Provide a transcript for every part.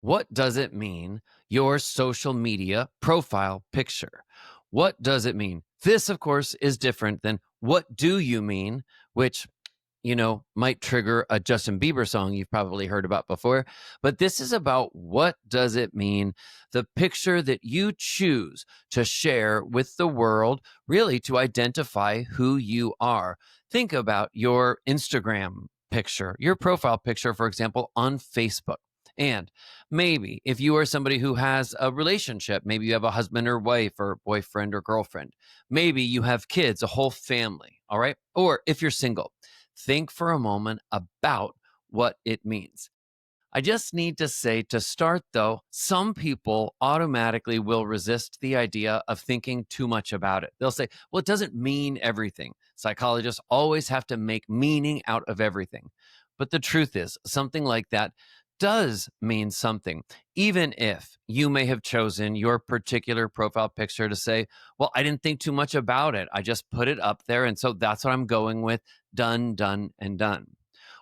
What does it mean, your social media profile picture? What does it mean? This, of course, is different than what do you mean, which might trigger a Justin Bieber song you've probably heard about before. But this is about what does it mean, the picture that you choose to share with the world, really to identify who you are. Think about your Instagram picture, your profile picture, for example, on Facebook. And maybe if you are somebody who has a relationship, maybe you have a husband or wife or boyfriend or girlfriend, maybe you have kids, a whole family, all right? Or if you're single, think for a moment about what it means. I just need to say to start, though, some people automatically will resist the idea of thinking too much about it. They'll say, well, it doesn't mean everything. Psychologists always have to make meaning out of everything. But the truth is, something like that does mean something, even if you may have chosen your particular profile picture to say, well, I didn't think too much about it. I just put it up there. And so that's what I'm going with. Done, done, and done.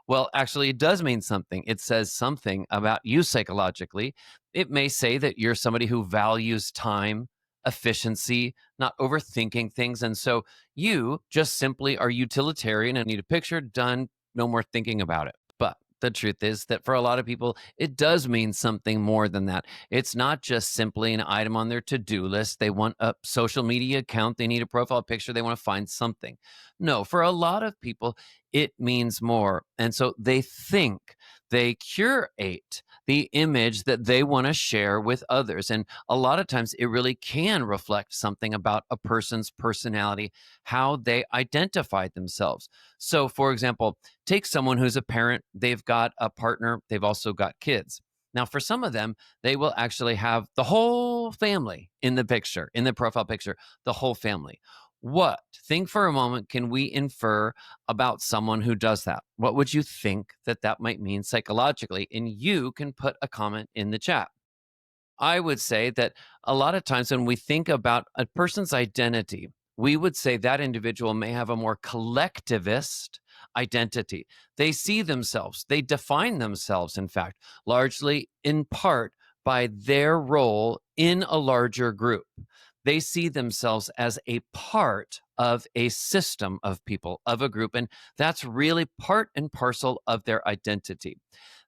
Well, actually, it does mean something. It says something about you psychologically. It may say that you're somebody who values time, efficiency, not overthinking things. And so you just simply are utilitarian and need a picture done, no more thinking about it. But the truth is that for a lot of people, it does mean something more than that. It's not just simply an item on their to-do list. They want a social media account. They need a profile picture. They want to find something. No, for a lot of people, it means more. And so they think, they curate the image that they want to share with others. And a lot of times it really can reflect something about a person's personality, how they identify themselves. So, for example, take someone who's a parent, they've got a partner, they've also got kids. Now, for some of them, they will actually have the whole family in the picture, in the profile picture, the whole family. What, think for a moment, can we infer about someone who does that? What would you think that that might mean psychologically? And you can put a comment in the chat. I would say that a lot of times when we think about a person's identity, we would say that individual may have a more collectivist identity. They see themselves, they define themselves, in fact, largely in part by their role in a larger group. They see themselves as a part of a system of people, of a group, and that's really part and parcel of their identity.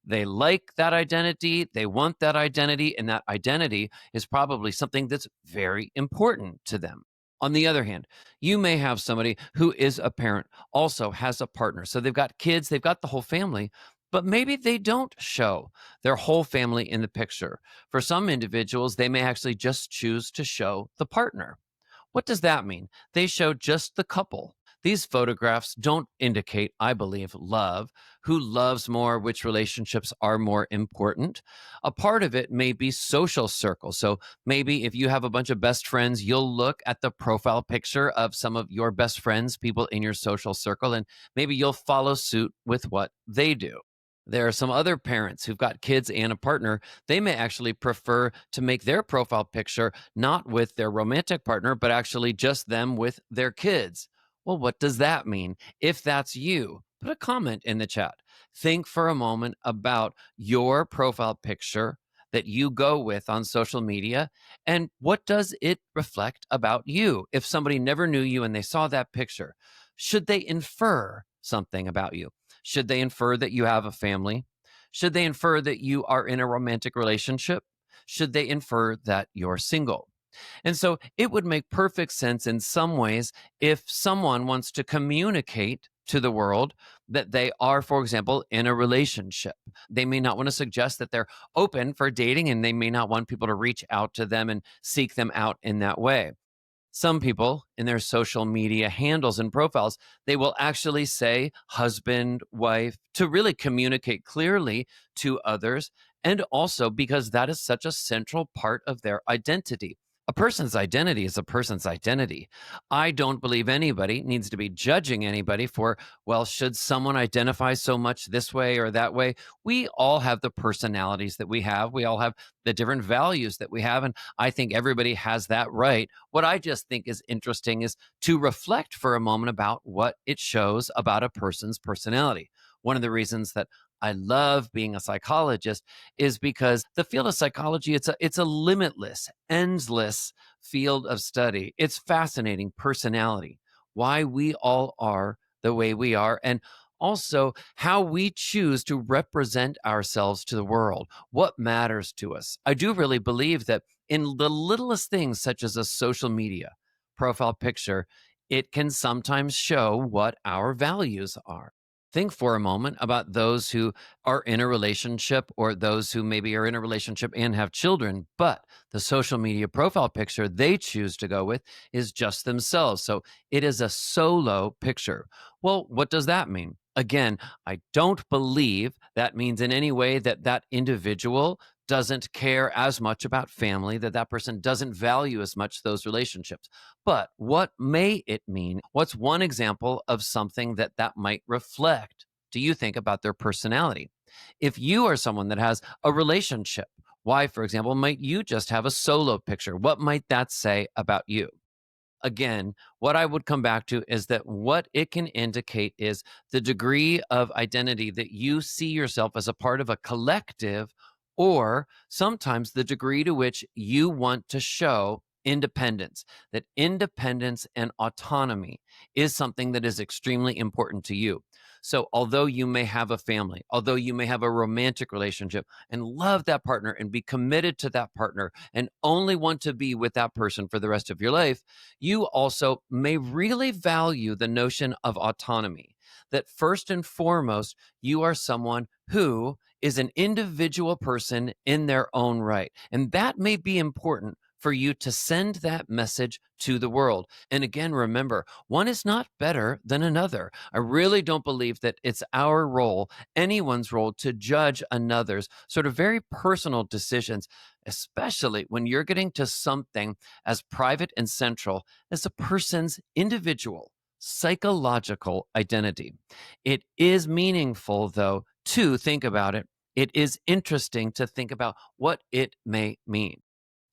They like that identity, they want that identity, and that identity is probably something that's very important to them. On the other hand, you may have somebody who is a parent, also has a partner. So they've got kids, they've got the whole family, but maybe they don't show their whole family in the picture. For some individuals, they may actually just choose to show the partner. What does that mean? They show just the couple. These photographs don't indicate, I believe, love. Who loves more? Which relationships are more important? A part of it may be social circles. So maybe if you have a bunch of best friends, you'll look at the profile picture of some of your best friends, people in your social circle, and maybe you'll follow suit with what they do. There are some other parents who've got kids and a partner. They may actually prefer to make their profile picture not with their romantic partner, but actually just them with their kids. Well, what does that mean? If that's you, put a comment in the chat. Think for a moment about your profile picture that you go with on social media and what does it reflect about you? If somebody never knew you and they saw that picture, should they infer something about you? Should they infer that you have a family? Should they infer that you are in a romantic relationship? Should they infer that you're single? And so it would make perfect sense in some ways if someone wants to communicate to the world that they are, for example, in a relationship. They may not want to suggest that they're open for dating, and they may not want people to reach out to them and seek them out in that way. Some people in their social media handles and profiles, they will actually say husband, wife to really communicate clearly to others. And also because that is such a central part of their identity. A person's identity is a person's identity. I don't believe anybody needs to be judging anybody for, well, should someone identify so much this way or that way? We all have the personalities that we have. We all have the different values that we have. And I think everybody has that right. What I just think is interesting is to reflect for a moment about what it shows about a person's personality. One of the reasons that I love being a psychologist is because the field of psychology, it's a limitless, endless field of study. It's fascinating personality, why we all are the way we are, and also how we choose to represent ourselves to the world, what matters to us. I do really believe that in the littlest things, such as a social media profile picture, it can sometimes show what our values are. Think for a moment about those who are in a relationship or those who maybe are in a relationship and have children, but the social media profile picture they choose to go with is just themselves. So it is a solo picture. Well, what does that mean? Again, I don't believe that means in any way that that individual doesn't care as much about family, that that person doesn't value as much those relationships. But what may it mean? What's one example of something that that might reflect? Do you think about their personality? If you are someone that has a relationship, why, for example, might you just have a solo picture? What might that say about you? Again, what I would come back to is that what it can indicate is the degree of identity that you see yourself as a part of a collective, or sometimes the degree to which you want to show independence, that independence and autonomy is something that is extremely important to you. So, although you may have a family, although you may have a romantic relationship and love that partner and be committed to that partner and only want to be with that person for the rest of your life, you also may really value the notion of autonomy. That first and foremost, you are someone who is an individual person in their own right. And that may be important for you to send that message to the world. And again, remember, one is not better than another. I really don't believe that it's our role, anyone's role, to judge another's sort of very personal decisions, especially when you're getting to something as private and central as a person's individual psychological identity. It is meaningful, though, to think about it. It is interesting to think about what it may mean.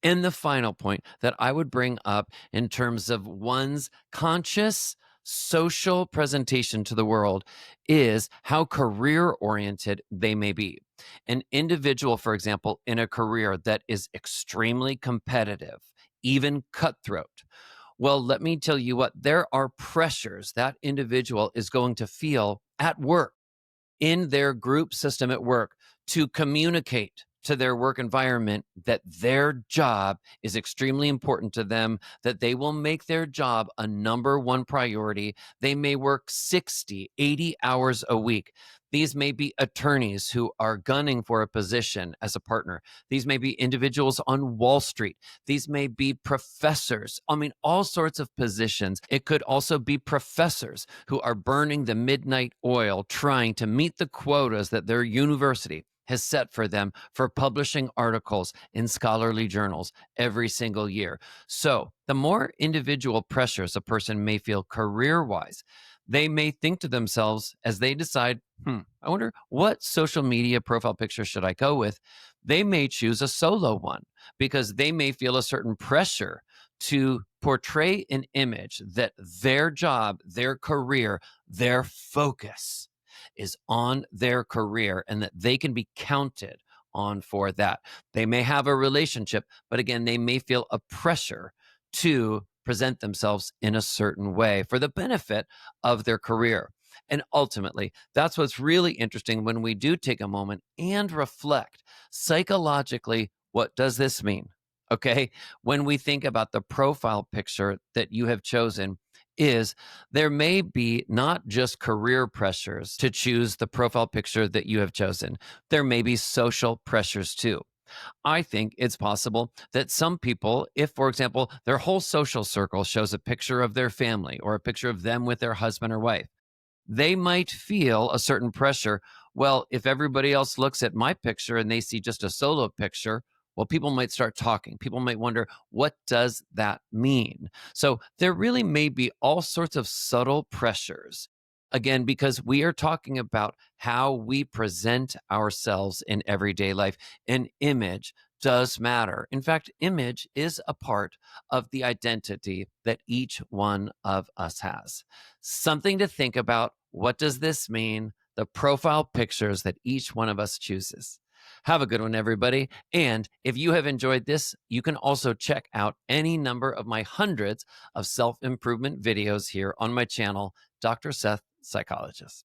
And the final point that I would bring up in terms of one's conscious social presentation to the world is how career oriented they may be. An individual, for example, in a career that is extremely competitive, even cutthroat. Well, let me tell you what, there are pressures that individual is going to feel at work, in their group system at work, to communicate to their work environment that their job is extremely important to them, that they will make their job a number one priority. They may work 60, 80 hours a week. These may be attorneys who are gunning for a position as a partner. These may be individuals on Wall Street. These may be professors. I mean, all sorts of positions. It could also be professors who are burning the midnight oil trying to meet the quotas that their university has set for them for publishing articles in scholarly journals every single year. So, the more individual pressures a person may feel career wise, they may think to themselves as they decide, I wonder what social media profile picture should I go with? They may choose a solo one because they may feel a certain pressure to portray an image that their job, their career, their focus is on their career and that they can be counted on for that. They may have a relationship, but again, they may feel a pressure to present themselves in a certain way for the benefit of their career. And ultimately, that's what's really interesting when we do take a moment and reflect psychologically, what does this mean? Okay. When we think about the profile picture that you have chosen, is there may be not just career pressures to choose the profile picture that you have chosen. There may be social pressures too. I think it's possible that some people, if, for example, their whole social circle shows a picture of their family or a picture of them with their husband or wife, they might feel a certain pressure. Well, if everybody else looks at my picture and they see just a solo picture, well, people might start talking. People might wonder, what does that mean? So there really may be all sorts of subtle pressures. Again, because we are talking about how we present ourselves in everyday life. An image does matter. In fact, image is a part of the identity that each one of us has. Something to think about. What does this mean? the profile pictures that each one of us chooses. Have a good one, everybody. And if you have enjoyed this, you can also check out any number of my hundreds of self-improvement videos here on my channel, Dr. Seth Psychologist.